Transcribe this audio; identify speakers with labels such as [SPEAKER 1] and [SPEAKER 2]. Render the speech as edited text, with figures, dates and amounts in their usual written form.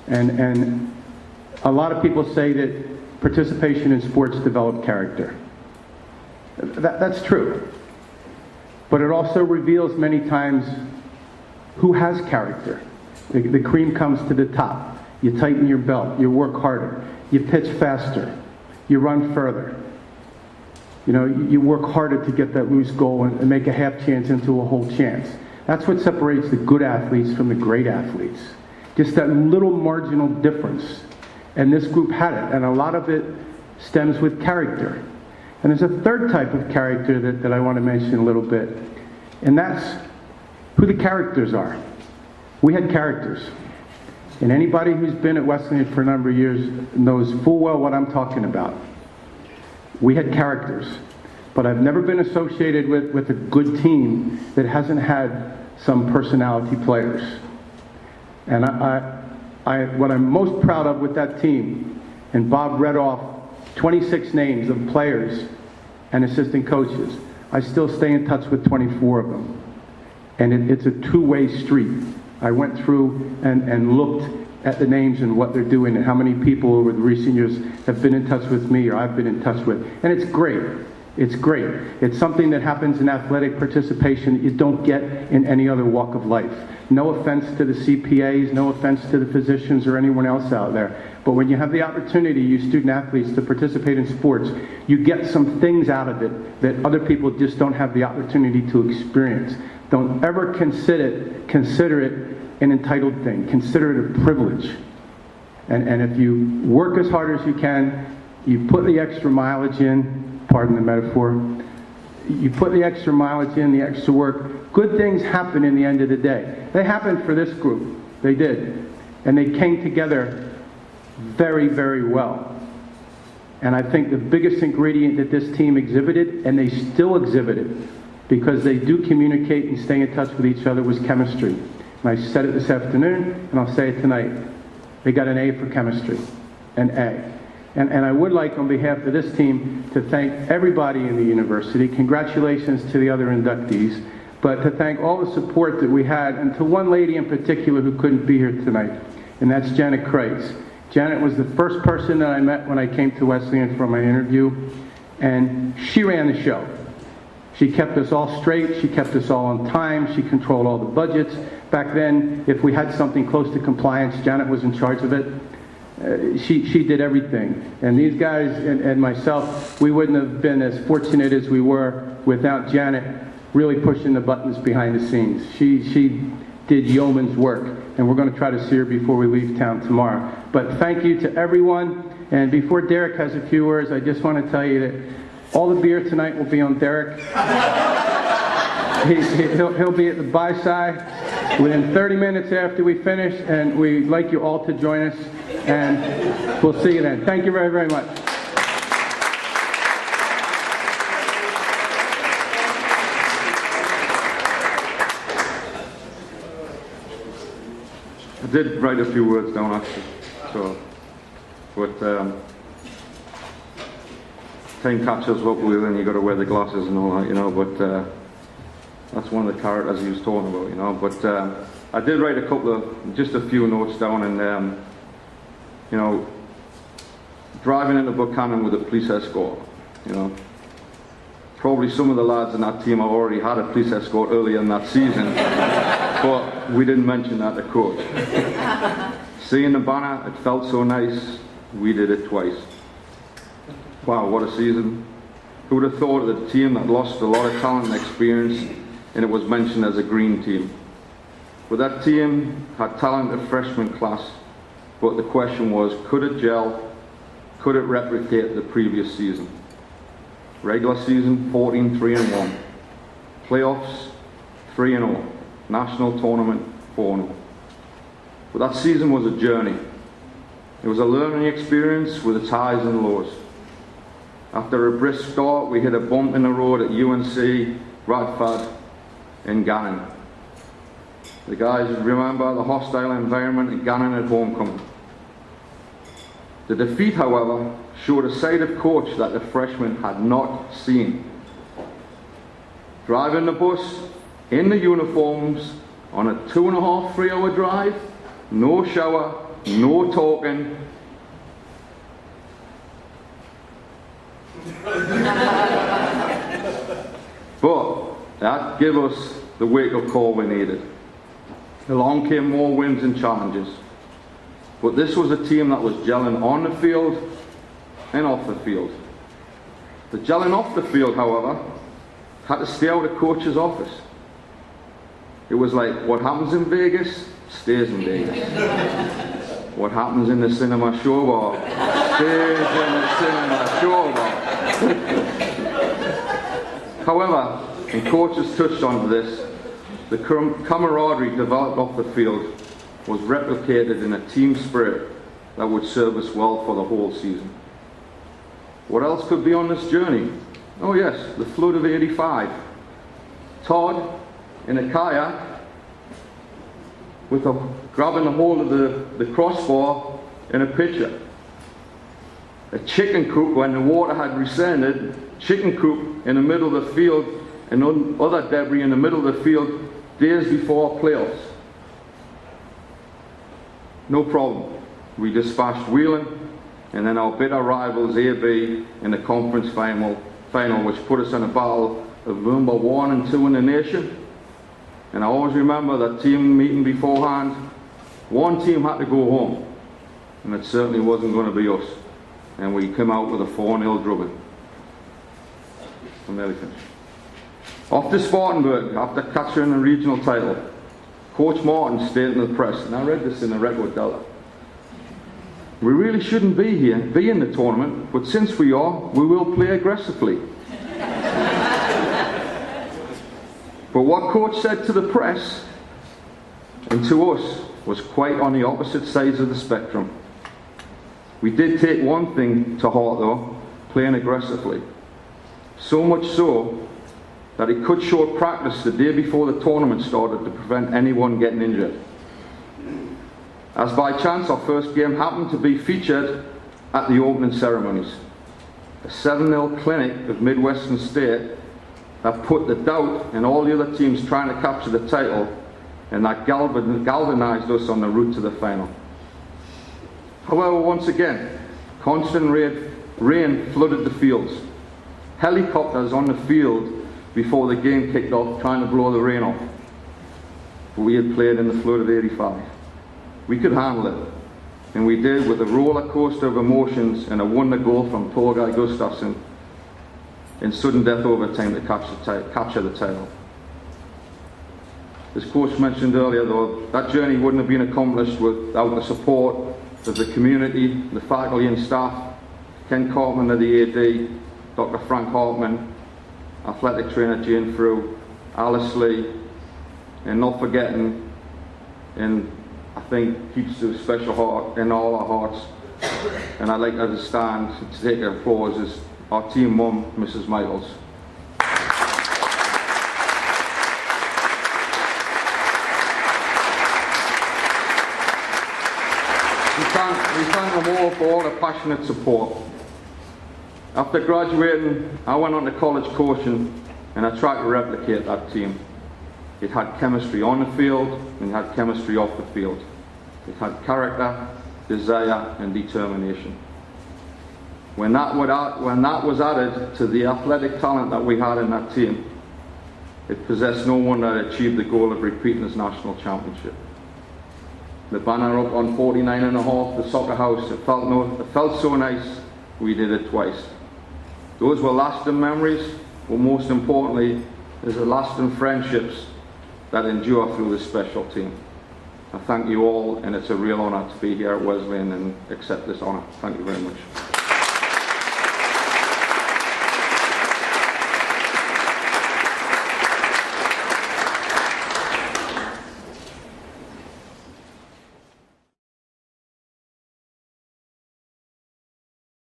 [SPEAKER 1] And a lot of people say that participation in sports develop character. That's true. But it also reveals many times who has character. The cream comes to the top. You tighten your belt, you work harder, you pitch faster, you run further. You know, you work harder to get that loose goal and make a half chance into a whole chance. That's what separates the good athletes from the great athletes. Just that little marginal difference. And this group had it, and a lot of it stems with character. And there's a third type of character that I want to mention a little bit, and that's who the characters are. We had characters. And anybody who's been at Wesleyan for a number of years knows full well what I'm talking about. We had characters, but I've never been associated with a good team that hasn't had some personality players. And what I'm most proud of with that team, and Bob read off 26 names of players and assistant coaches. I still stay in touch with 24 of them. And it's a two-way street. I went through and looked at the names and what they're doing and how many people over the recent years have been in touch with me or I've been in touch with. And it's great. It's great. It's something that happens in athletic participation you don't get in any other walk of life. No offense to the CPAs, no offense to the physicians or anyone else out there. But when you have the opportunity, you student athletes, to participate in sports, you get some things out of it that other people just don't have the opportunity to experience. Don't ever consider it an entitled thing. Consider it a privilege. And if you work as hard as you can, you put the extra mileage in, pardon the metaphor, you put the extra mileage in, the extra work, good things happen in the end of the day. They happened for this group. They did. And they came together very, very well. And I think the biggest ingredient that this team exhibited, and they still exhibited, because they do communicate and stay in touch with each other, was chemistry. And I said it this afternoon, and I'll say it tonight. They got an A for chemistry. An A. And I would like, on behalf of this team, to thank everybody in the university. Congratulations to the other inductees. But to thank all the support that we had, and to one lady in particular who couldn't be here tonight, and that's Janet Kreitz. Janet was the first person that I met when I came to Wesleyan for my interview, and she ran the show. She kept us all straight, she kept us all on time, she controlled all the budgets. Back then, if we had something close to compliance, Janet was in charge of it. She did everything. And these guys and myself, we wouldn't have been as fortunate as we were without Janet really pushing the buttons behind the scenes. She did yeoman's work, and we're going to try to see her before we leave town tomorrow. But thank you to everyone. And before Derrick has a few words, I just want to tell you that all the beer tonight will be on Derrick. He'll be at the buy side within 30 minutes after we finish, and we'd like you all to join us, and we'll see you then. Thank you very, very much.
[SPEAKER 2] I did write a few words down actually, but time captures what we were, and you got to wear the glasses and all that, you know. But that's one of the characters he was talking about, you know. But I did write just a few notes down, and you know, driving into Buchanan with a police escort, you know. Probably some of the lads in that team have already had a police escort earlier in that season, but we didn't mention that to coach. Seeing the banner, it felt so nice, we did it twice. Wow, what a season. Who would have thought that a team that lost a lot of talent and experience, and it was mentioned as a green team. But that team had talented freshman class, but the question was, could it gel? Could it replicate the previous season? Regular season, 14-3-1. Playoffs, 3-0. National tournament, 4-0. But that season was a journey. It was a learning experience with its highs and lows. After a brisk start, we hit a bump in the road at UNC, Radford, and Gannon. The guys remember the hostile environment at Gannon at homecoming. The defeat, however, showed a side of coach that the freshmen had not seen. Driving the bus, in the uniforms, on a 2.5, 3-hour drive, no shower, no talking. But that gave us the wake-up call we needed. Along came more wins and challenges. But this was a team that was gelling on the field and off the field. The gelling off the field, however, had to stay out of coach's office. It was like, what happens in Vegas, stays in Vegas. What happens in the cinema show bar, stays in the cinema show bar. However, and coaches touched on this, the camaraderie developed off the field was replicated in a team spirit that would serve us well for the whole season. What else could be on this journey? Oh yes, the flood of '85. Todd in a kayak with grabbing a hold of the crossbar in a pitcher. A chicken coop when the water had rescinded, chicken coop in the middle of the field and other debris in the middle of the field days before playoffs. No problem. We dispatched Whelan and then our bitter rivals AB in the conference final which put us in a battle of number 1 and 2 in the nation. And I always remember that team meeting beforehand. One team had to go home, and it certainly wasn't going to be us. And we came out with a 4-0 drubbing. I'm nearly finished. Off to Spartanburg after capturing the regional title. Coach Martin stated in the press, and I read this in the Redwood Delta, we really shouldn't be in the tournament, but since we are, we will play aggressively. But what coach said to the press and to us was quite on the opposite sides of the spectrum. We did take one thing to heart though, playing aggressively. So much so that he cut short practice the day before the tournament started to prevent anyone getting injured. As by chance, our first game happened to be featured at the opening ceremonies. A 7-0 clinic of Midwestern State that put the doubt in all the other teams trying to capture the title, and that galvanized us on the route to the final. However, once again, constant rain flooded the fields. Helicopters on the field before the game kicked off trying to blow the rain off. But we had played in the flood of '85. We could handle it, and we did with a roller coaster of emotions and a wonder goal from Torgeir Gustafsson in sudden death overtime to capture the title. As Coach mentioned earlier though, that journey wouldn't have been accomplished without the support of the community, the faculty and staff, Ken Cartman of the AD, Dr. Frank Hartman, athletic trainer Jane Frew, Alice Lee, and not forgetting, and I think keeps a special heart in all our hearts, and I'd like her to stand to take her applause, is our team mum, Mrs. Michaels. We thank them all for all the passionate support. After graduating, I went on to college coaching, and I tried to replicate that team. It had chemistry on the field, and it had chemistry off the field. It had character, desire, and determination. When that was added to the athletic talent that we had in that team, it possessed no one that achieved the goal of repeating as national championship. The banner up on 49.5, the soccer house, it felt so nice, we did it twice. Those were lasting memories, but most importantly, there's a lasting friendships that endure through this special team. I thank you all, and it's a real honour to be here at Wesleyan and accept this honour. Thank you very much.